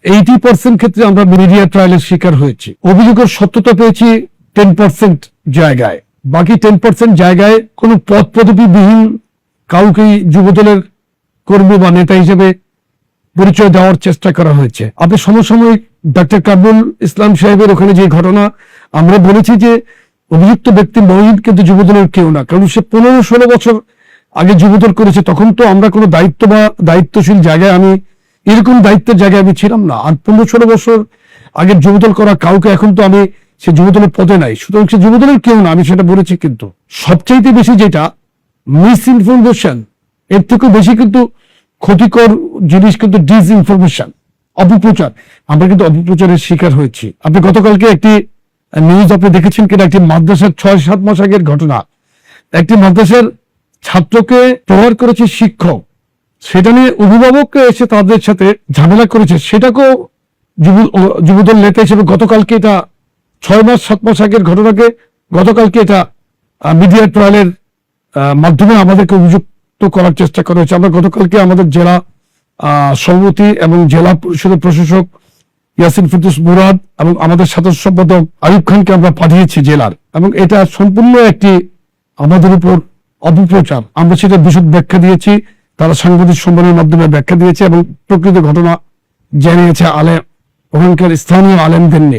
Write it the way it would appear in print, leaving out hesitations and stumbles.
80% ক্ষেত্রে আমরা মিডিয়া ট্রায়ালের শিকার হয়েছি। অভিযোগের সত্যতা পেয়েছি 10% জায়গায়, বাকি 10% জায়গায় কোনো পদ পদবিবিহীন কাউকেই যুবদলের কর্মী বা নেতা হিসেবে পরিচয় দেওয়ার চেষ্টা করা হয়েছে। আপনি সমসাময়িক ডক্টর কামরুল ইসলাম সাহেবের ওখানে যে ঘটনা, আমরা বলেছি যে অভিযুক্ত ব্যক্তি মহিদ কিন্তু যুবদলের কেউ না, কারণ সে 15-16 বছর আগে যুবদল করেছে। তখন তো আমরা কোনো দায়িত্ব বা দায়িত্বশীল জায়গায়, আমি এরকম দায়িত্বের জায়গায় আমি ছিলাম না। আর 15-16 বছর আগে যুবদল করা কাউকে এখন তো আমি সে যুবদলের পদে নাই, সুতরাং সে যুবদলের কেউ না, আমি সেটা বলেছি। কিন্তু সবচাইতে বেশি যেটা মিস ইনফরমেশন, এর থেকেও বেশি কিন্তু ক্ষতিকর জিনিস কিন্তু ডিসইনফরমেশন, অপপ্রচার। আমরা কিন্তু অপপ্রচারের শিকার হয়েছি। আপনি গতকালকে একটি নিউজ আপনি দেখেছেন কিনা, একটি মাদ্রাসার 6-7 মাস আগের ঘটনা, একটি মাদ্রাসার ছাত্রকে প্রহার করেছে শিক্ষক, সেটা নিয়ে অভিভাবক এসে তাদের সাথে ঝামেলা করেছে, সেটাকেও যুবদল নেতা হিসেবে গতকালকে, এটা 6-7 মাস আগের ঘটনাকে গতকালকে এটা মিডিয়া ট্রায়ালের মাধ্যমে আমাদেরকে অভিযুক্ত করার চেষ্টা করা হয়েছে। আমরা গতকালকে আমাদের জেলা সভাপতি এবং জেলা পরিষদের প্রশাসক ইয়াসিন ফিরদৌস মুরাদ এবং আমাদের সাধারণ সম্পাদক আইয়ুব খানকে আমরা পাঠিয়েছি জেলার, এবং এটা সম্পূর্ণ একটি আমাদের উপর অপপ্রচার। আমরা সেটা বিশদ ব্যাখ্যা দিয়েছি, তারা সাংবাদিক সম্মেলনের মাধ্যমে ব্যাখ্যা দিয়েছে এবং প্রকৃত ঘটনা জানিয়েছে ওখানকার স্থানীয় আলেমদের নিয়ে।